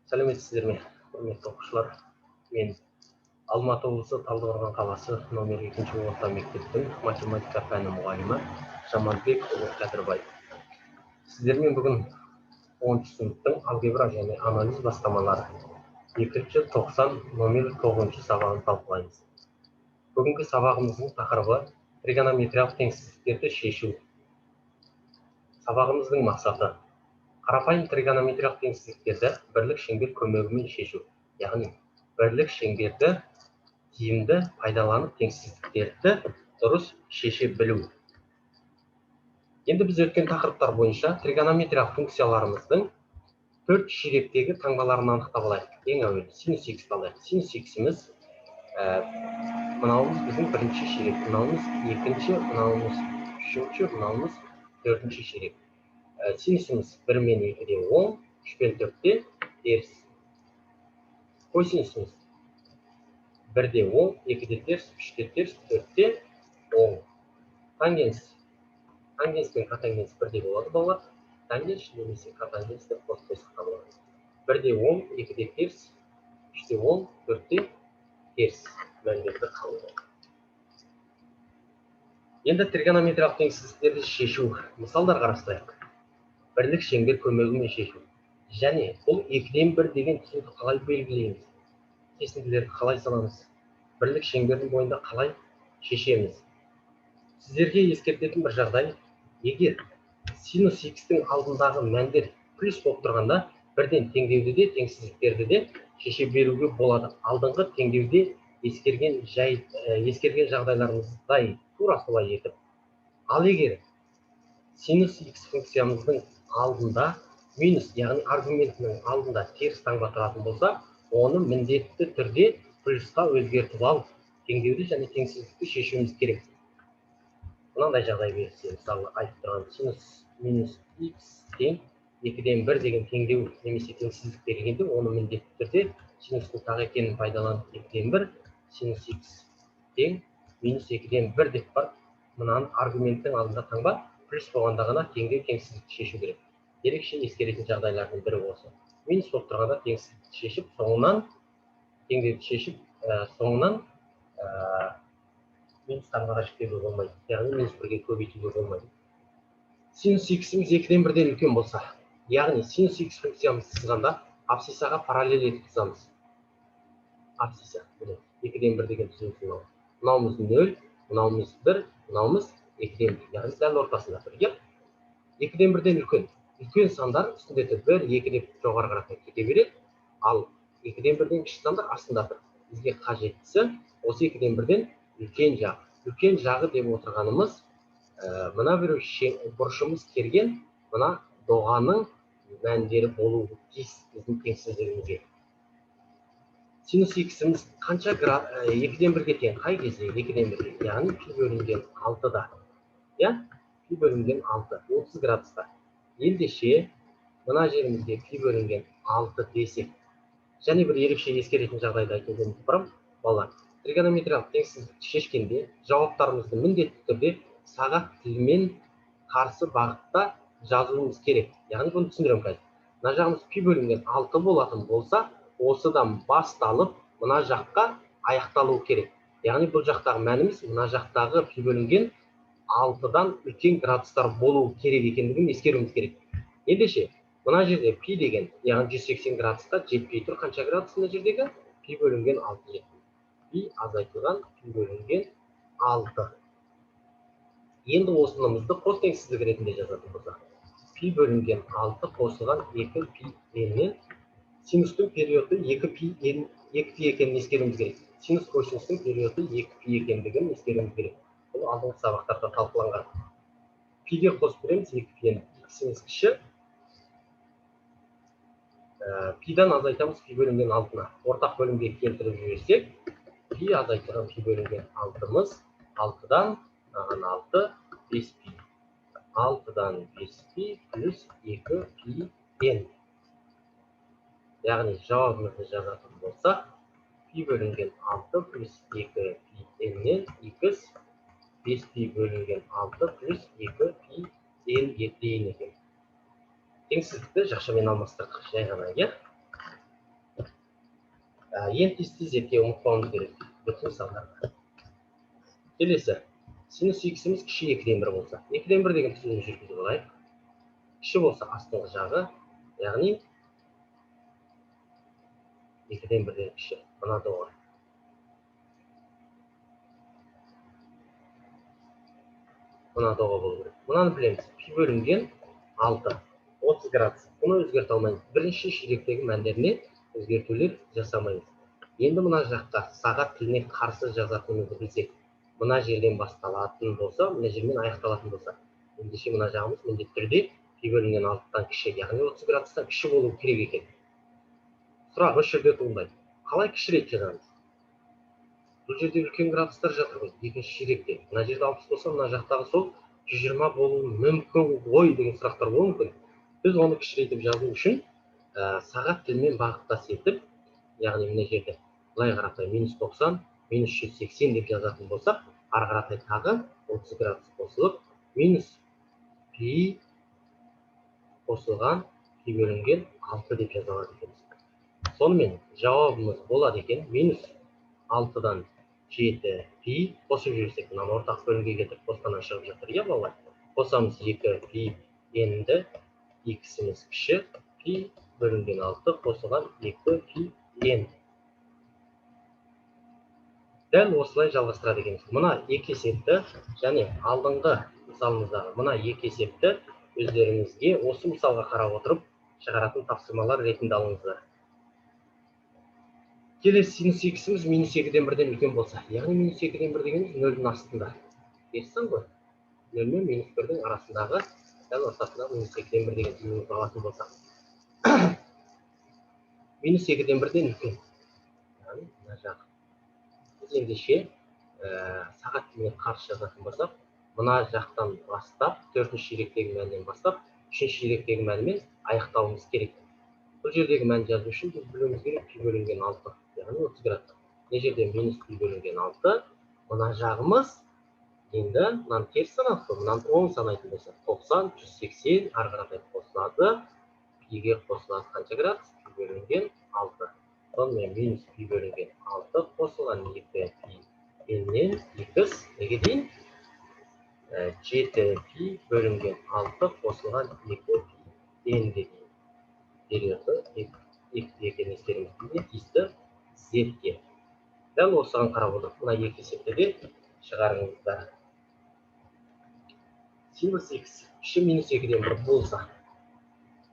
Сәлеметсіздер ме, құрметті оқушылар? Мен Алматы облысы Талдықорған қаласы номер 2 орта мектептің математика пәні мұғалімі Жамалбекұлы Қадырбай. Сіздермен бүгін 10-шы сыныптың алгебра және анализ бастамалары 290 номер 9-шы сабағын талқылаймыз. Бүгінгі сабағымыздың тақырыбы тригонометриялық теңсіздіктерді шешу. Сабағымыздың мақсаты қарапайым тригонометриялық теңсіздіктерді бірлік шеңбер көмегімен шешу, яғни бірлік шеңберді тиімді пайдаланып теңсіздіктерді дұрыс шеше білу. Енді біз өткен тақырыптар бойынша тригонометриялық функцияларымыздың 4 ширектегі таңбаларын анықтап алайық. Ең әуелі синус x алайық. Синус x'іміз мынауымыз біздің бірінші ширек, мынауымыз екінші, мынауымыз үшінші, мынауымыз төртінші ширек. Синусымыз 1 мен 2-де 10, 3 пен 4-те теріс. Косинусымыз 1-де 10, 2-де теріс, 3-те теріс, 4-те 10. Тангенс. Тангенс пен котангенс 1-де болады балалар. Тангенс немесе котангенс деп қосып табылады. 1-де 10, 2-де теріс, 3-те 10, 4-те теріс. Мәндерді қабылдайды. Енді тригонометриялық теңсіздіктерді шешу мысалдар қарастырайық. Бірлік шеңбер көмегімен шешу. Және бұл 2-ден 1 деген түсінікті қалай белгілейміз? Кесінділерді қалай саламыз? Бірлік шеңбердің бойында қалай шешеміз? Сіздерге ескертетін бір жағдай, егер синус x-тің алдындағы мәндер плюс болып тұрғанда, бірден теңдеуді де, теңсіздіктерді де шеше беруге болады. Алдыңғы теңдеуде ескерген жағдайларымыздай тура солай етіп. Ал егер синус x функциямыздың алдында минус, яғни аргументінің алдында теріс таңба тұратын болса, оны міндетті түрде плюсқа өзгертіп алып, теңдеуді және теңсіздікті шешуіміз керек. Мынандай жағдай берілсе, мысалы айтып тұрған синус минус x тең 2-ден 1 деген теңдеу немесе теңсіздік берілгенде, оны міндетті түрде синустың тағы екенін пайдаланып 2-ден 1 синус x тең минус 2-ден 1 деп бар. Мынаның аргументтің алдында таңба плюс болғанда ғана теңдеу теңсіздікті шешу керек. Ерекше ескеретін жағдайлардың бірі осы. Минус болып тұрғанда теңсіздікті шешіп, соңынан теңдеуді шешіп, соңынан минус таңбаға жіктеуге болмайды. Яғни минус 1-ге көбейтуге болмайды. Синус x-іміз 2-ден 1-ден үлкен болса, яғни синус x функциямызды сызғанда абсциссаға параллель етіп сызамыз. Абсцисса, 2-ден 1 деген түсінікті. Мынауымыз 0, мынауымыз 1, мынауымыз 2-ден 1, яғни дәл ортасында тұр. 2-ден 1-ден үлкен. Үлкен сандар үстінде тұр, 1, 2 деп жоғары қарата кете береді, ал 2-ден 1-ден кіші сандар астында тұр. Бізге қажеттісі осы 2-ден 1-ден үлкен жағы. Үлкен жағы деп отырғанымыз, мына бір бұрышымыз керген, мына доғаның мәндері болуы тиіс біздің теңсіздігімізге. Синус x-іміз қанша 2-ден 1-ге тең? Қай кезде? 2-ден 1-ге, яғни пи бөлінген 6-да. Пи бөлінген 6, 30 градуста. Ендеше, мына жерімізде пи бөлінген 6 десек. Және бір ерекше ескеретін жағдайды айтуға ұмытып барамын. Балалар, тригонометриялық теңсіздікті шешкенде жауаптарымызды міндетті түрде сағат тілімен қарсы бағытта жазуымыз керек. Яғни бұны түсіндірем қазір. Мына жағымыз пи бөлінген 6 болатын болса, осыдан басталып, мына жаққа аяқталу керек. Яғни бұл жақтағы мәніміз, мына жақтағы пи бөлінген 6-дан үлкен градустар болу керек екендігін ескеруіміз керек. Ендеше, мына жерде пи деген, яғни 180 градусқа жетпей тұр. Қанша градус мына жердегі? Пи бөлінген 6 жетпей. Пи азайтылған пи бөлінген 6. Енді осынымызды қос теңсіздік ретінде жазатын болсақ. Пи бөлінген 6 қосылған 2 пи n-нен синустың периоды 2 пи екенін ескеруіміз керек. Синус косинустың периоды 2 пи екендігін ескеруіміз керек. Бұл алдыңғы сабақтарда талқыланған. Пиге қосып көреміз 2 пи-ні. X-іміз кіші. Пидан азайтамыз пи бөлінген 6-на. Ортақ бөлімге келтіріп жіберсек, пи азайтылған пи бөлінген 6-мыз 6-дан 6, 5 пи. 6-дан 5 пи плюс 2 пи n. Яғни жауабымызды жазатын болсақ, пи бөлінген 6 плюс 2 пи n-нен x 5 пи бөлінген 6 плюс 2 пи n дейін екен. Теңсіздікті жақшамен алмастырдық, жай ғана, Ең тиісті зетке ұмытпауымыз керек бүтін сандар. Келесі, синус x'іміз кіші 2-ден 1 болса, 2-ден 1 деген түзілімді жүргізіп алайық. Кіші болса астыңғы жағы, яғни 2-ден 1-ден кіші, мына доға. Мына доға болу керек. Мынаны білеміз, пи бөлінген 6, 30 градус. Бұны өзгерте алмаймыз. Бірінші ширектегі мәндеріне өзгертулер жасамаймыз. Енді мына жақта сағат тіліне қарсы жазатынымызды білсек, мына жерден басталатын болса, мына жермен аяқталатын болса, ендеше мына жағымыз міндетті түрде пи бөлінген 6-тан кіші, яғни 30 градустан кіші болу керек екен. Сұрақ осы жерде туындайды. Қалай кішірек жазамыз? Бұл жерде үлкен градустар жатыр ғой, екінші ширекте. Мына жерде 60 болса, мына жақтағы сол 120 болуы мүмкін ғой деген сұрақтар болуы мүмкін. Біз оны кішірейтіп жазу үшін сағат тілмен бағыттас етіп, яғни мына жерде былай қаратай минус 90, минус 180 деп жазатын болсақ, ары қаратай тағы 30 градус қосылып, минус пи қосылған пи бөлінген 6 деп жаза алады екенбіз. Сонымен жауабымыз болады екен, минус 6-дан 7 пи қосып жіберсек, мынаны ортақ бөлімге кетіп қосқаннан шығып жатыр, иә балалар? Қосамыз 2 пи n-ді, x-іміз кіші, пи бөлінген 6 қосылған 2 пи n. Дәл осылай жалғастырады екенбіз. Мына екі есепті және алдыңғы мысалымыздағы мына екі есепті өздеріңізге осы мысалға қарап отырып шығаратын тапсырмалар ретінде алыңыздар. Келесі синус x'іміз минус 2-ден 1-ден үлкен болса, яғни минус 2-ден 1 дегеніміз 0-дің астында. Берсің ғой, 0 мен минус 1-дің арасындағы, дәл ортасында минус 2-ден 1 деген түзілімді алатын болсақ. Минус 2-ден 1-ден үлкен. Яғни мына жағы. Біз ендеше сағат тіліне қарсы жазатын болсақ, мына жақтан бастап, 4-ші ширектегі мәннен бастап, 3-ші ширектегі мәнімен аяқтауымыз керек. Бұл жердегі мән жазу үшін біз білуіміз керек пи бөлінген 6, яғни 30 градус. Мына жерде минус пи бөлінген 6, мына жағымыз енді мынаны теріс санадық, мынаны оң санайтын болса, 90, 180 ары қаратай қосылады, пиге қосылады қанша градус? Пи бөлінген 6. Сонымен минус пи бөлінген 6 қосылған 2 пи n-нен x неге дейін? 7 пи бөлінген 6 қосылған 2 пи n-ге дейін. Периоды екені естеріңізге тиісті z-ге. Дәл осыған қарап отырып, мына екі есепті де шығарыңыздар. Синус x кіші минус 2-ден 1 болса,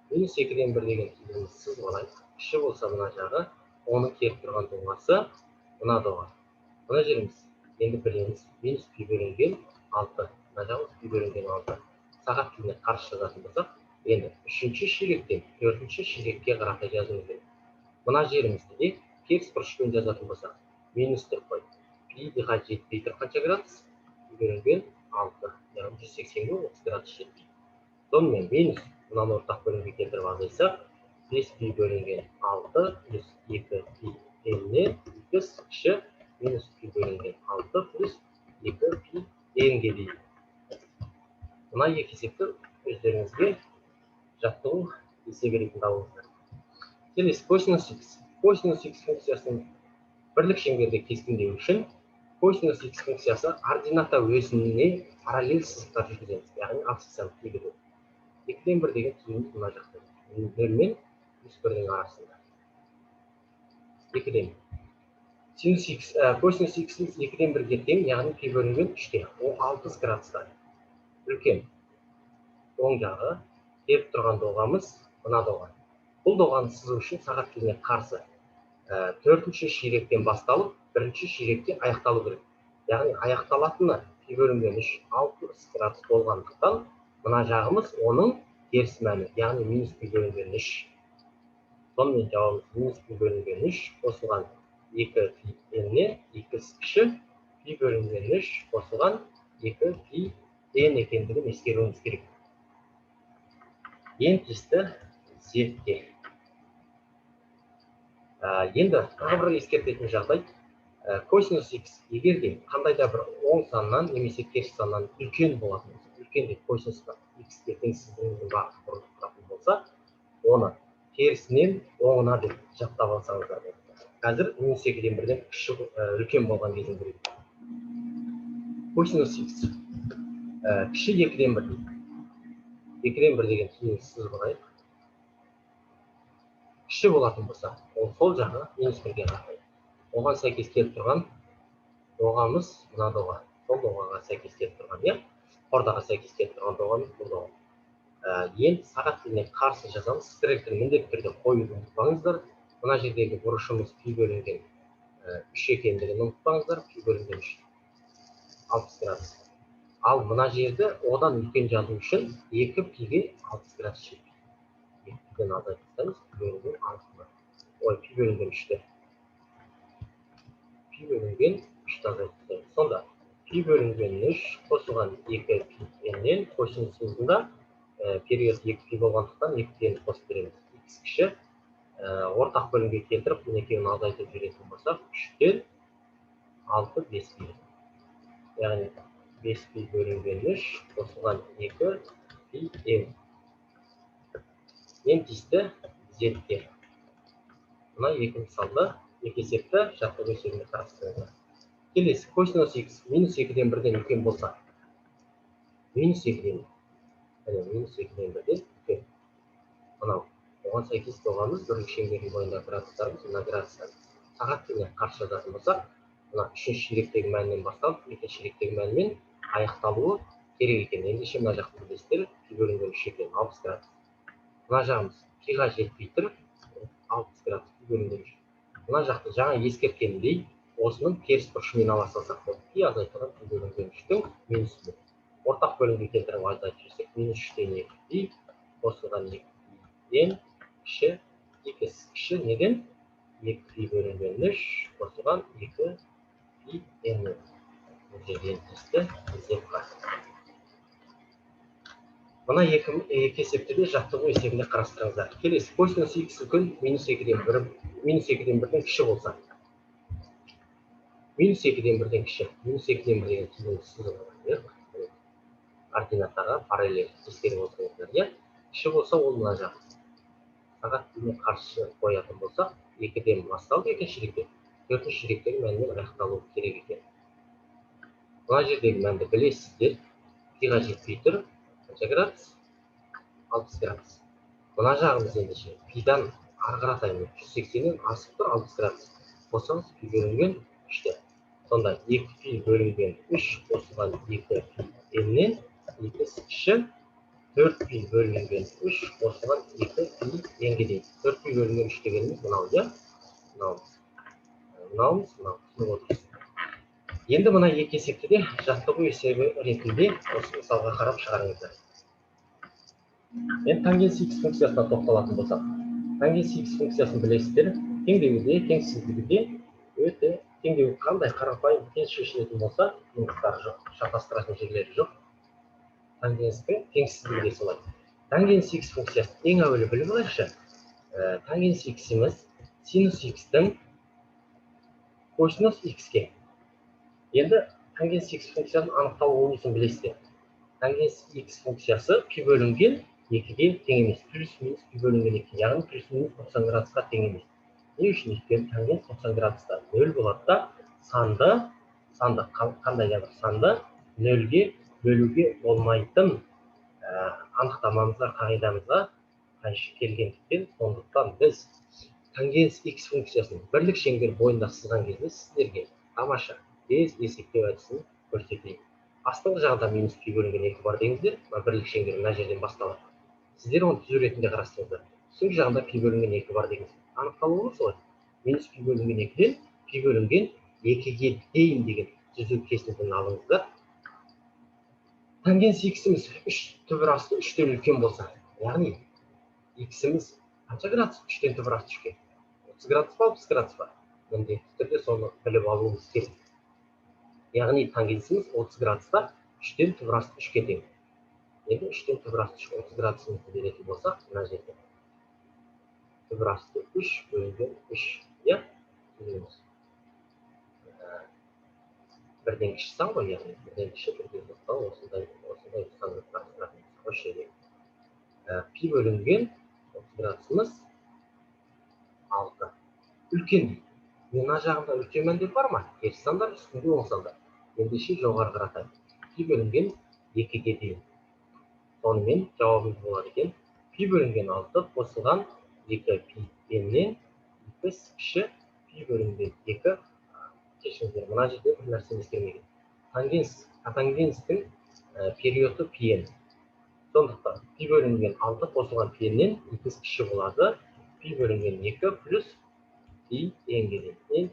минус 2-ден 1 деген түзілімді сызып алайық. Кіші болса мына жағы, оның келіп тұрған доғасы мына доға. Мына жеріміз енді білеміз, минус пи бөлінген 6, мына жағымыз пи бөлінген 6. Сағат тіліне қарсы жазатын болсақ, енді 3-ші ширектен 4-ші ширекке қаратай жазуымыз керек. Мына жерімізді де теріс бұрышпен жазатын болсақ, минус деп қойып, пи-ға жетпей тұр қанша градус? Пи бөлінген 6, яғни 180-ге 30 градус жетпейді. Сонымен минус мынаны ортақ бөлімге келтіріп азайсақ, 5 пи бөлінген 6 плюс 2 пи n-нен x кіші минус пи бөлінген 6 плюс 2 пи n-ге дейін. Мына екі есепті өздеріңізге жаттығу есебі ретінде алыңыздар. Келесі косинус x. Косинус x функциясының бірлік шеңберде кескіндеу үшін косинус x функциясы ордината өсіміне параллель сызықтар жүргіземіз, яғни абсциссаны тегізу. 2-ден 1 деген түзіліміз мына жақта. 0 мен плюс 1-дің арасында. 2-ден. Косинус x-іміз 2-ден 1-ге тең, яғни пи бөлінген 3-те. Ол 60 градуста. Үлкен. Оң жағы беріп тұрған доғамыз мына доға. Бұл доғаны сызу үшін сағат тіліне қарсы 4-ші ширектен басталып, 1-ші ширекте аяқталу керек. Яғни аяқталатыны пи бөлінген 3 60 градус болғандықтан, мына жағымыз оның теріс мәні, яғни минус пи бөлінген 3. Сонымен жауабымыз минус пи бөлінген 3 қосылған 2 пи n-нен x кіші пи бөлінген 3 қосылған 2 пи n екендігін ескеруіміз керек. Ең тиісті z-ге. Енді тағы бір ескертетін жағдай, косинус x егер де қандай да бір оң саннан немесе теріс саннан үлкен болатын болса, үлкен деп косинусқа x-ге теңсіздігінің бағыты бұрылып тұратын болса, оны терісінен оңына деп жаттап алсаңыздар болады. қазір минус 2-ден 1-ден үлкен болған кезін көрейік. Косинус x кіші 2-ден 1 дейді. 2-ден 1 деген түйінді сызбағайық. Кіші болатын болса, ол сол жағы минус 1-ге қарайды. Оған сәйкес келіп тұрған доғамыз мына доға. Сол доғаға сәйкес келіп тұрған, иә? Қордаға сәйкес келіп тұрған доғамыз бұл доға. Енді сағат тіліне қарсы жазамыз. Стрелктерді міндетті түрде қоюды ұмытпаңыздар. Мына жердегі бұрышымыз пи бөлінген 3 екендігін ұмытпаңыздар. Пи бөлінген 3 60 градус. Ал мына жерді одан үлкен жазу үшін 2 пиге 60 градус шекпейді. 2 пиден азайтып пи бөлінген 6-ны. Ой, пи бөлінген 3-ті. Пи бөлінген 3-ті азайтып. Сонда пи бөлінген 3 қосылған 2 пи-нен косинусымызда период 2 пи болғандықтан 2 пи'ні қосып береміз. X кіші ортақ бөлімге келтіріп, бұл екеуін азайтып жүретін болсақ, 3-тен 6 5 пи. Яғни 5 пи бөлінген 3 қосылған 2 пи-н. Ең тиісті Z-ке. Мына екі мысалда екі есепті жақтық есебіне қарастырыңыздар. Келесі, косинус x минус 2-ден 1-ден үлкен болса, минус 2-ден минус 2-ден 1-ден үлкен. Мынау, оған сәйкес доғамыз бірлік шеңбердің бойында градустарымыз, мына градустар. Сағат тіліне қарсы жазатын болсақ, мына үшінші ширектегі мәнінен басталып, екінші ширектегі мәнінен аяқталуы керек екен. Ендеше мына жақты білесіздер, пи бөлінген 3 екен, 60 градус. Мына жағымыз пиға жетпей тұр, 60 градус пи бөлінген 3. Мына жақты жаңа ескерткенімдей, осының теріс бұрышымен ала салсақ болды. Пи азайтылған пи бөлінген 3-тің минусымен. Ортақ бөлімге келтіріп азайтып жүрсек, минус 3-тен 2 пи қосылған 2 пи-ден кіші, 2 кіші неден? 2 пи бөлінген 3 қосылған 2 пи-н. Бұл жерден тісті іздеп қар. Мына екі есептерде жақтығу есебінде қарастырыңыздар. Келесі, косинус x үлкен минус 2-ден 1-ден кіші болса. Минус 2-ден 1-ден кіші. Минус 2-ден 1 деген түйінді сызып координаттарға параллель ескеріп отырыңыздар. Кіші болса, ол мына жақ. Сағат тіліне қарсы қоятын болсақ, 2-ден басталып екінші ширекте, 4-ші ширектегі мәнінен аяқталуы керек екен. Мына жердегі мәнді білесіздер, пиға жетпей тұр. Қанша градус? 60 градус. Мына жағымыз ендеше пидан арғыратайын, 180-нен асып тұр 60 градус. Қосамыз пи бөлінген 3-те. Сонда 2 пи бөлінген 3 қосылған 2 пи-нен 2 кіші 4 пи бөлінген 3 қосылған 2 пи-нге дейін. 4 пи бөлінген 3 дегеніміз мынау, иә? Мынауымыз, түсініп отырсыз. Енді мына екі есепті де жаттығу есебі ретінде осы мысалға қарап шығарыңыздар. Енді тангенс x функциясына тоқталатын болсақ, тангенс x функциясын білесіздер, теңдеуде, теңсіздігінде өте теңдеу қандай қарапайым тез шешілетін болса, қиындықтары жоқ, шатастыратын жерлері жоқ. Тангенстің теңсіздігі де солай. Тангенс x функциясын ең әуелі біліп алайықшы. Тангенс x-иміз синус x-тің косинус x-ке. Енді тангенс x функцияның анықталу ойысын білесіздер. Тангенс x функциясы пи бөлінген 2-ге тең емес. Плюс-минус пи бөлінген 2. Яғни плюс-минус 90 градусқа тең емес. Не үшін? Өйткені тангенс 90 градуста 0 болады да, санды қандай да бір санды 0-ге бөлуге болмайтын анықтамамызға, қағидамызға қайшы келгендіктен, сондықтан біз тангенс x функциясын бірлік шеңбер бойында сызған кезде сіздерге тамаша тез есептеу әдісін көрсетейін. Астыңғы жағында минус пи бөлінген 2 бар деңіздер, бірлік шеңбер мына жерден басталады. Сіздер оны түзу ретінде қарастырыңыздар. Үстіңгі жағында пи бөлінген 2 бар деңіздер. Анықталуы солай. Минус пи бөлінген 2-ден пи бөлінген 2-ге дейін деген түзу кесіндіні алыңыздар. Тангенс x-іміз 3 түбір асты 3-тен үлкен болса, яғни x-іміз қанша градус? 3-тен түбір асты 3-ке. 30 градус па, 60 градус па? Міндетті түрде соны біліп алуымыз керек. Яғни тангенсіміз 30 градуста 3-тен түбір асты 3-ке тең. Енді 3-тен түбір асты 30 градусымызды беретін болсақ, мына жерде түбір асты 3 бөлінген 3. Я? Түзілеміз. Бірден кіші сан ғой, яғни бірден кіші, бірден тоқтау, осындай санды қарастыратымыз. Осы жерде. Пи бөлінген 30 градусымыз 6. Үлкен дейді. мына жағында үлкен мәндер бар ма? Теріс сандар, үстінде оң сандар. Ендеше жоғары қаратайық. Пи бөлінген 2-ге дейін. Сонымен жауабымыз болады екен. Пи бөлінген 6 қосылған 2 пи n-нен 2 кіші пи бөлінген 2. Кешіріңіздер, мына жерде бір нәрсе ескермеген. Котангенстің периоды пи n. Сондықтан пи бөлінген 6 қосылған пи n-нен 2 кіші болады. Пи бөлінген 2 плюс пи n-ге дейін. Ең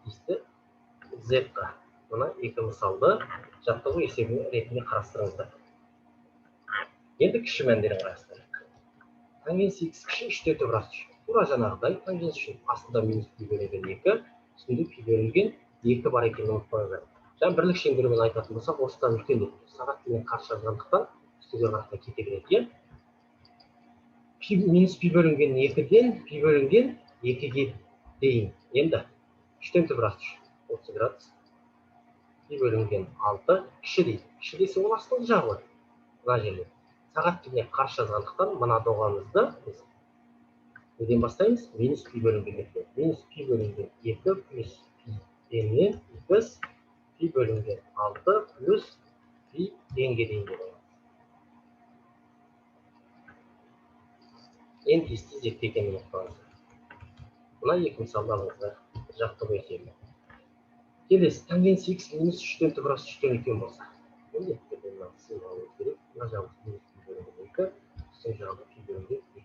тиісті z-қа. Мына екі мысалды жаттығу есебі ретінде қарастырыңыздар. Енді кіші мәндерін қарастырайық. Тангенс x кіші 3-те түбірас үшін. Тура жаңағыдай тангенс үшін астында минус пи бөлінген 2, үстінде пи бөлінген 2 бар екенін ұмытпаңыздар. Жаңа бірлік шеңберімен айтатын болсақ, осыдан үлкен деп сағат тілмен қарсы жазғандықтан үстіге қарата кете береді. Минус пи бөлінген 2-ден пи бөлінген 2-ге дейін. Енді 3-тен түбірас үшін 30 градус. Пи бөлінген 6 кіші дейді. Кіші десе ол астыңғы жағы. Мына жерде. Сағат тіліне қарсы жазғандықтан мына доғамызды біз неден бастаймыз? Минус пи бөлінген 2. Минус пи бөлінген 2 плюс пи n-нен 2 пи бөлінген 6 плюс пи n-ге дейін болады. Ең тиісті z екенін ұмытпаңыздар. Мына екі мысалды алыңыздар. Жаттығу есебі. Келесі, тангенс x минус 3-тен түбірас 3-тен үлкен болса. Міндетті түрде сызып алуымыз керек. Мына жағымыз минус пи бөлінген 2, үстің жағында пи бөлінген 2.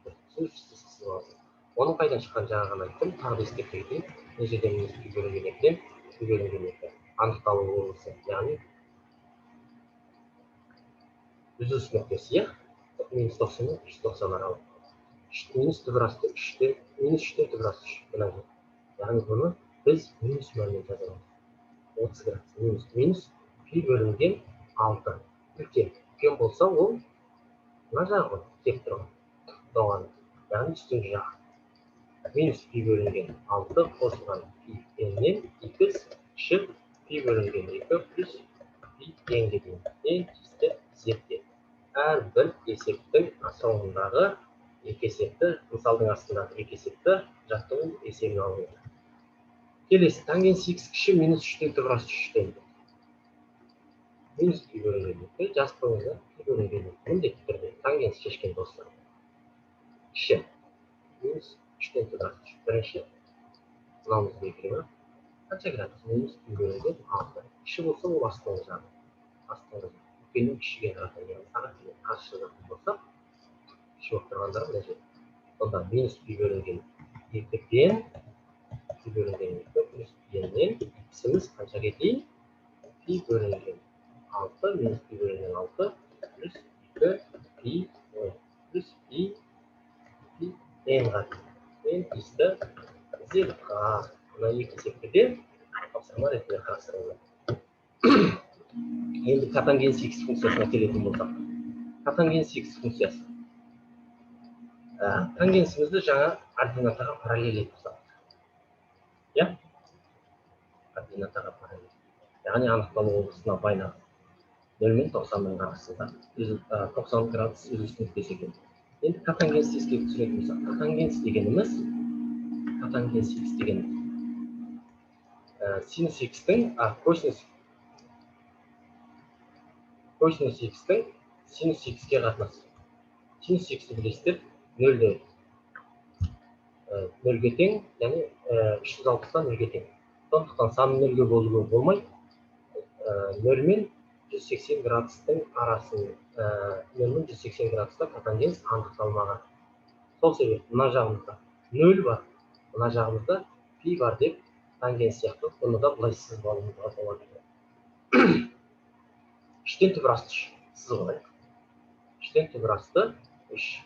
Сызып алыңыз. Оның қайдан шыққан жаңа ғана айттым. Тағы да ескертіп кетейін. Мына жерде минус пи бөлінген 2-ден пи бөлінген 2. Анықталу болысы, яғни үзіліс нүктесі, минус 90-ны 390 аралық. Минус түбірасты 3-тен, минус 3-тен түбірасты 3. Мына жер. Яғни бұны біз минус мәнмен жазамыз. 30 градус минус пи бөлінген 6. Үлкен болса ол мына жағы тек тұрған доған. Яғни үстіңгі жағы. Минус пи бөлінген 6 қосылған пи n-нен 2 кіші пи бөлінген 2 плюс пи n-ге дейін. Ең тиісті z-ге. Әрбір есептің соңындағы екі есепті, мысалдың астындағы екі есепті жаттығу есебін алыңыздар. Келесі, тангенс x кіші минус 3-тен түбірас 3-тен. Минус пи бөлінген 2, жазып қойыңыздар. Пи бөлінген 2, міндетті түрде тангенс шешкен достар. Кіші минус 3-тен түбірас 3. Бірінші, мынауымыз белгілі ме? Қанша градус? Минус пи бөлінген 6. Кіші болса ол астыңғы жағы. Астыңғы жағы. Үлкеннен кішіге қарата, сағат тілмен қарсы жазатын болсақ, кіші болып тұрғандар мына жер. Сонда минус пи бөлінген 2-ден пи бөлінген 2 плюс пи n-нен x'imiz қаншаға дейін? Пи бөлінген 6 минус пи бөлінген 6 плюс 2 пи плюс пи n-ға дейін. Ең тиісті z-ға. Мына екі есептеден тапсырма ретінде қарастырылады. Енді котангенс x функциясына келетін болсақ. Котангенс x функциясы. Тангенсімізді жаңа ординатаға параллель етіп салдық. Координатаға параллель. Яғни анықталу облысына байланысты. 0 мен 90-ның арасында 90 градус үзіліс нүктесі екен. Енді котангенс еске түсіретін болсақ, котангенс дегеніміз синус x-тің косинус x-тің синус x-ке қатынасы. Синус x-ті білесіздер 0-ге тең, яғни 360-тан 0-ге тең. Сондықтан санын 0-ге болуға болмай, 0 мен 180 градустың арасын, 0 мен 180 градуста котангенс анықталмаған. Сол себеп, мына жағымызда 0 бар, мына жағымызда пи бар деп тангенс сияқты, бұны да бұлай сызып алуымызға болады. 3-тен түбірасты 3 сызып алайық. 3-тен түбірасты 3.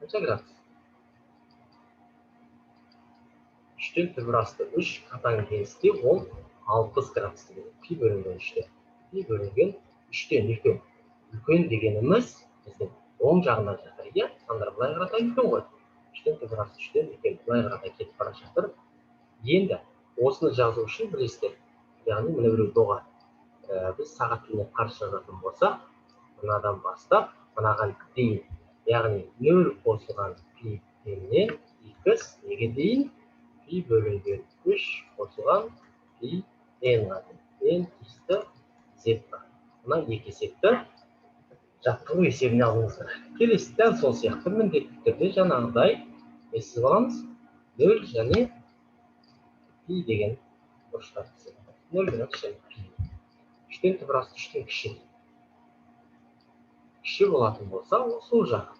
Қанша градус? 3-тен түбірасты 3 котангенсте ол 60 градус деген. Пи бөлінген 3-те. Пи бөлінген 3-тен үлкен. Үлкен дегеніміз біздің оң жағына жатыр. Сандар бұлай қаратай үлкен ғой. 3-тен түбірасты 3-тен үлкен. Бұлай қаратай кетіп бара жатыр. Енді осыны жазу үшін білесіздер. Яғни мына біреу доға. Біз сағат тіліне қарсы жазатын болсақ, мынадан бастап мынаған дейін, яғни 0 қосылған пи n-нен x неге дейін пи бөлінген 3 қосылған пи n-ға дейін. N тиісті z-ға. Мына екі есепті жаттығу есебіне алыңыздар. Келесі дәл сол сияқты міндетті түрде жаңағыдай не сызып аламыз? 0 және пи деген бұрыштар түседі. 0 градус және пи. 3-тен түбір асты 3-тен кіші. Кіші болатын болса, ол сол жақ.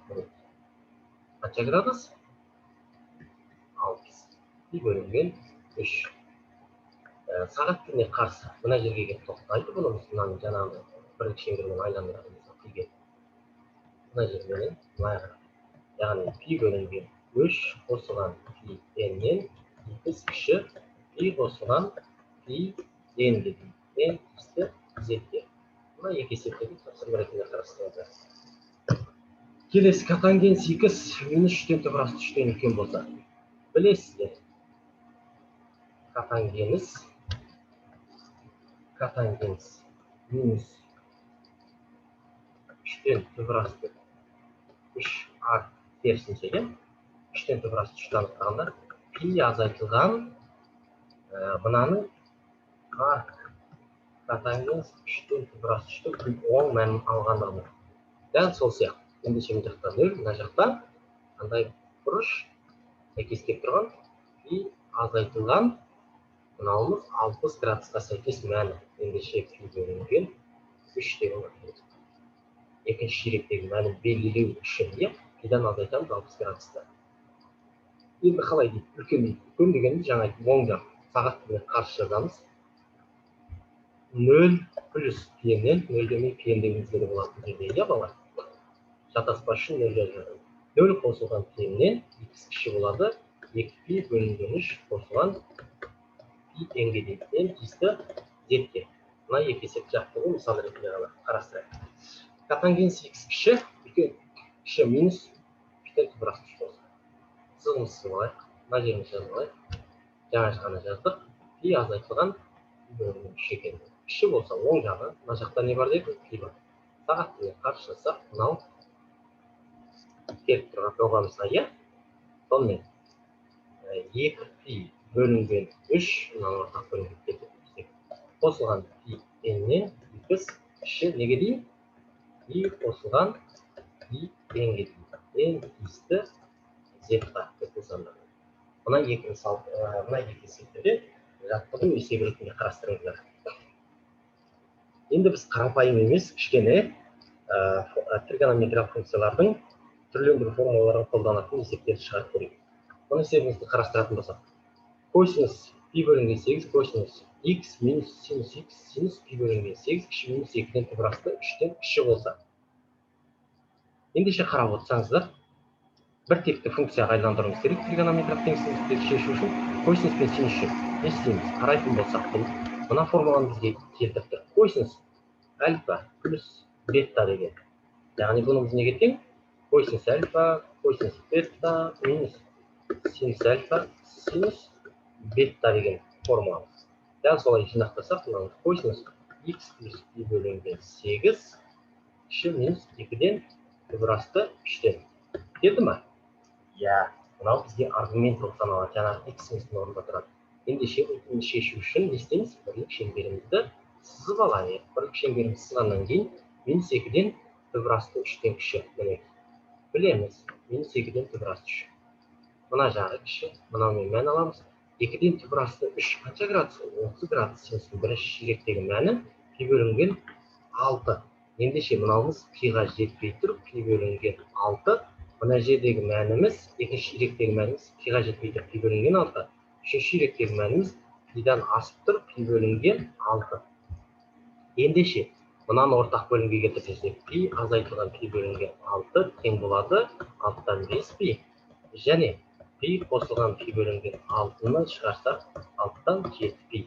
Қанша градус? 6. Пи бөлінген 3. Сағат тіліне қарсы мына жерге келіп тоқтайды. Бұнымыз мынаның жаңағы бірлік шеңбермен айландырамыз пиге. Мына жермен мына яғни пи бөлінген 3 қосылған пи n-нен x кіші пи қосылған пи n-ге дейін. N тиісті z-ге. Мына екі есептегі тапсырма ретінде қарастырылды. Келесі котангенс x минус 3-тен түбір асты 3-тен үлкен болса. Білесіздер. Котангенс минус 3-тен түбір асты 3 арт терісінше, 3-тен түбір асты 3-тен анықтағанда пи азайтылған мынаның арт котангенс 3-тен түбір асты 3-тен оң мәнін алғандығын. Дәл сол сияқты. Ендеше мына жақта 0, мына жақта қандай бұрыш сәйкес келіп тұрған пи азайтылған мынауымыз 60 градусқа сәйкес мәні. Ендеше пи бөлінген 3 деген мәні. Екінші ширектегі мәні белгілеу үшін пидан азайтамыз 60 градуста. Енді қалай дейді? Үлкен дейді. Үлкен дегенде жаңа оң жақ сағат тіліне қарсы жазамыз. 0 плюс пи-нен 0 демей пи-н дегенізге де болатын жерде, балалар. Шатаспас үшін 0 жазады. 0 қосылған пи-нен x кіші болады. 2π бөлінген 3 қосылған пи-нге дейін. N тиісті z-ге. Мына екі есеп жақтығы мысал ретінде ғана қарастырайық. Котангенс x кіші, үлкен кіші минус пи-тен түбір асты 3 болса. Сызығымыз сызып алайық. Мына жеріміз жазып алайық. Жаңа ғана жаздық. Пи азайтылған бөлінген 3 екен. Кіші болса оң жағы, мына жақта не бар дедік? Пи бар. Сағат тіліне қарсы жасақ, мынау келіп тұрған доғамызға, сонымен 2π бөлінген 3 мынаны ортақ бөлінген кетіп қосылған пи-ннен x кіші неге дейін? Пи қосылған пи-нге дейін. N тиісті z-ға деп ұсандық. Мына екі есептерде жаттығу есебі ретінде қарастырыңыздар. Енді біз қарапайым емес, кішкене тригонометриялық функциялардың түрлендіру формулаларын қолданатын есептерді шығарып көрейік. Оны есебімізді қарастыратын болсақ. Косинус пи бөлінген 8, косинус x минус синус x, синус пи бөлінген 8, кіші минус 2-тен түбір асты 3-тен кіші болса. Ендеше қарап отырсаңыздар, бір текті функцияға айландыруымыз керек. Тригонометриялық теңсіздіктерді шешу үшін косинус пен синус үшін не істейміз? Қарайтын болсақ, мына формуланы бізге келтіріп тұр. Косинус альфа плюс бета деген. Яғни бұнымыз неге тең? Косинус альфа, косинус бета, минус синус альфа, синус бета деген формуламыз. Дәл солай жинақтасақ, мынау косинус x плюс пи бөлінген 8, кіші минус 2-ден түбір асты 3-тен. Келді ма? Мынау бізге аргумент болып саналады, жаңағы x-міздің орнында тұрады. Ендеше бұны шешу үшін не істейміз? Бірлік шеңберімізді сызып алайық. Бірлік шеңберімізді сызғаннан кейін минус 2-ден түбір асты 3-тен кіші. Білеміз, минус 2-ден түбір асты 3. Мына жағы кіші, мынаумен мән аламыз. 2-ден түбір асты 3 қанша градус? 30 градус. Синустың бірінші ширектегі мәні пи бөлінген 6. Ендеше мынауымыз пиға жетпей тұр, пи бөлінген 6. Мына жердегі мәніміз, екінші ширектегі мәніміз пиға жетпей тұр, пи бөлінген 6. Үшінші ширектегі мәніміз пидан асып тұр, пи бөлінген 6. Ендеше мынаны ортақ бөлімге келтірсек, пи азайтылған пи бөлінген 6 тең болады 6-тан 5 пи. Және пи қосылған пи бөлінген 6-ны шығарсақ 6-тан 7 пи.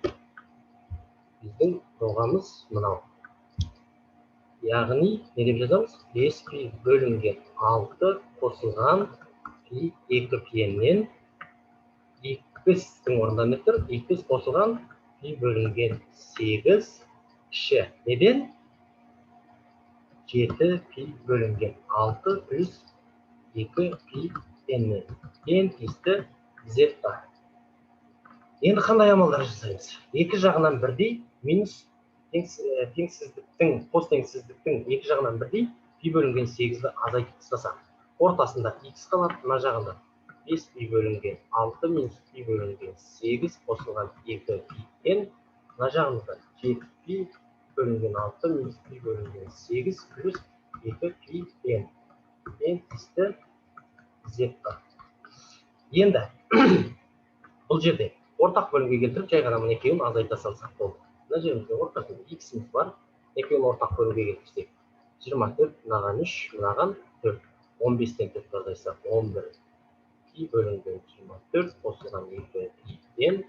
Біздің доғамыз мынау. Яғни, не деп жазамыз? 5 пи бөлінген 6 қосылған пи 2 пи-нен x-тің орнында не тұр? X қосылған пи бөлінген 8 кіші. Неден? 7 пи бөлінген 6 плюс 2 пи n-нен n тиісті z-ға. Енді қандай амалдар жасаймыз? Екі жағынан бірдей минус теңсіздіктің, посттеңсіздіктің екі жағынан бірдей пи бөлінген 8-ді азайтып тастасақ, ортасында x қалады, мына жағында 5 пи бөлінген 6 минус пи бөлінген 8 қосылған 2 n, мына жағында 7 пи бөлінген 6 минус пи бөлінген 8 плюс 2 пи n. n тиісті z-ға. Енді бұл жерде ортақ бөлімге келтіріп, жай ғана мына екеуін азайта салсақ болды. Мына жерімізде ортасында x-imiz бар. Екеуін ортақ бөлімге келтірсек, 24, мынаған 3, мынаған 4. 15-тен 4 азайсақ, 11 пи бөлінген 24 қосылған 2 пи n.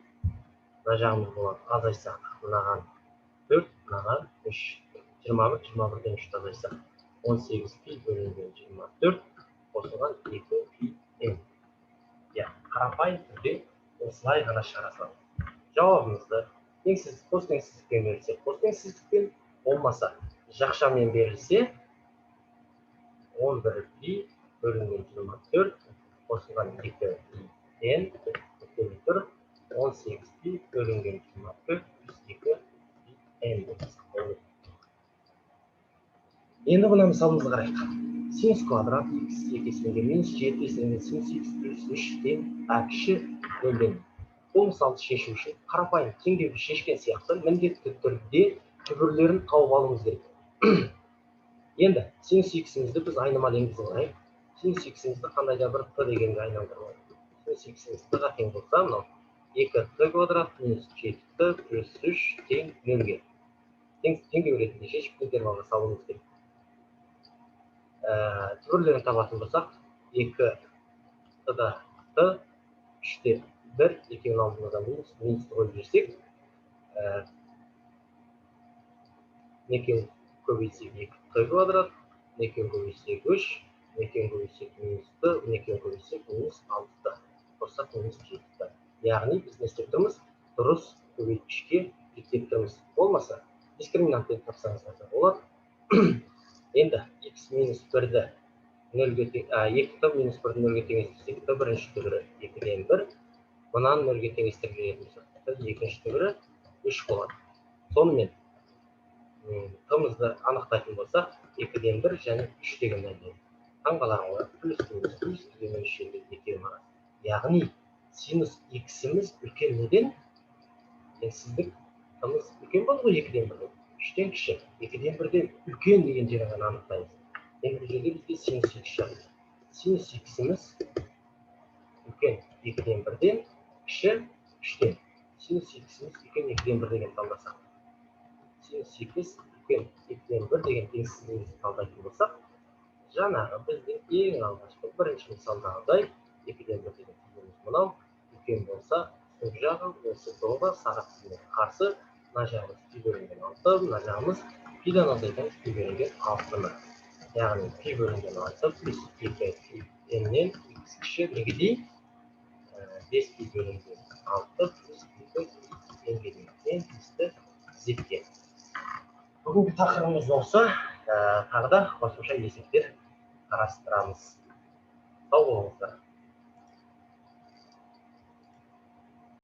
Мына жағымыз болады, азайсақ, мынаған 4, мынаған 3. 21, 21-ден 3 азайсақ, 18 пи бөлінген 24 қосылған 2 пи n. Қарапайым түрде осылай ғана шығара саламыз. Жауабымызды теңсіздік, посттеңсіздікпен берілсе, посттеңсіздікпен, болмаса жақшамен берілсе, 11 пи бөлінген 24 қосылған 2 пи n бөлінген 18 пи бөлінген 24 плюс 2 пи n. Енді мына мысалымызды қарайық. Синус квадрат x екесінге минус 7 есілінген синус x плюс 3 тең а кіші нөлден. Бұл мысалды шешу үшін қарапайым теңдеуді шешкен сияқты міндетті түрде түбірлерін тауып алуымыз керек. Енді синус x-імізді біз айнымалы енгізіп алайық. Синус x-імізді қандай да бір т дегенге айналдырып. Синус x-іміз т-ға тең болса, мынау 2t квадрат минус 7t плюс 3 тең нөлге. Теңдеу ретінде шешіп интервалға салуымыз керек. Түбірлерін табатын болсақ, 2-т-да т, 3-те 1, 2-нің алдында минусты қойып жіберсек, 2-ні көбейтсек 2t квадрат, 2-ні көбейтсек 3, 2-ні көбейтсек минус т, 2-ні көбейтсек минус 6-т, қоссақ минус 7-т. Яғни біз не істеп тұрмыз? Дұрыс көбейткішке жіктеп тұрмыз. Болмаса, дискриминантпен тапсаңыз болады. Енді x минус 1-ді 2t минус 1-ді 0-ге теңестірсек, т бірінші түбірі 2-ден 1, мұнан 0-ге теңестірілетін болсақ, екінші түбірі 3 болады. Сонымен, т-мызды анықтайтын болсақ, 2-ден 1 және 3 деген мәнде. Таңғаларға плюс минус плюс деген өлшемді екеуін арасы. Яғни, синус x-іміз үлкен неден? Теңсіздік т-мыз үлкен болды ғой 2-ден 1-ден. 3-тен кіші, 2-ден 1-ден үлкен деген жерін ғана анықтаймыз. Енді бұл жерде бізде синус x шығады. Синус x-іміз үлкен 2-ден 1-ден, кіші 3-тен. Синус x-іміз үлкен 2-ден 1 деген талдасақ. Синус x үлкен 2-ден 1 деген теңсіздігімізді талдайтын болсақ, жаңағы біздің ең алғашқы бірінші мысалдағыдай 2-ден 1 деген теңсіздігіміз мынау үлкен болса, сол жағы осы доға сағат тізіміне қарсы, мына жағымыз пи бөлінген 6, мына жағымыз пидан азайтан пи бөлінген 6-ны. Яғни пи бөлінген 6 плюс 2 пи n-нен x кіші негедей 5 пи бөлінген 6 плюс 2 пи n-ге дейін n тиісті z-ге. Бүгінгі тақырыбымыз болса, тағы да қосымша есептер қарастырамыз. Сау болыңыздар.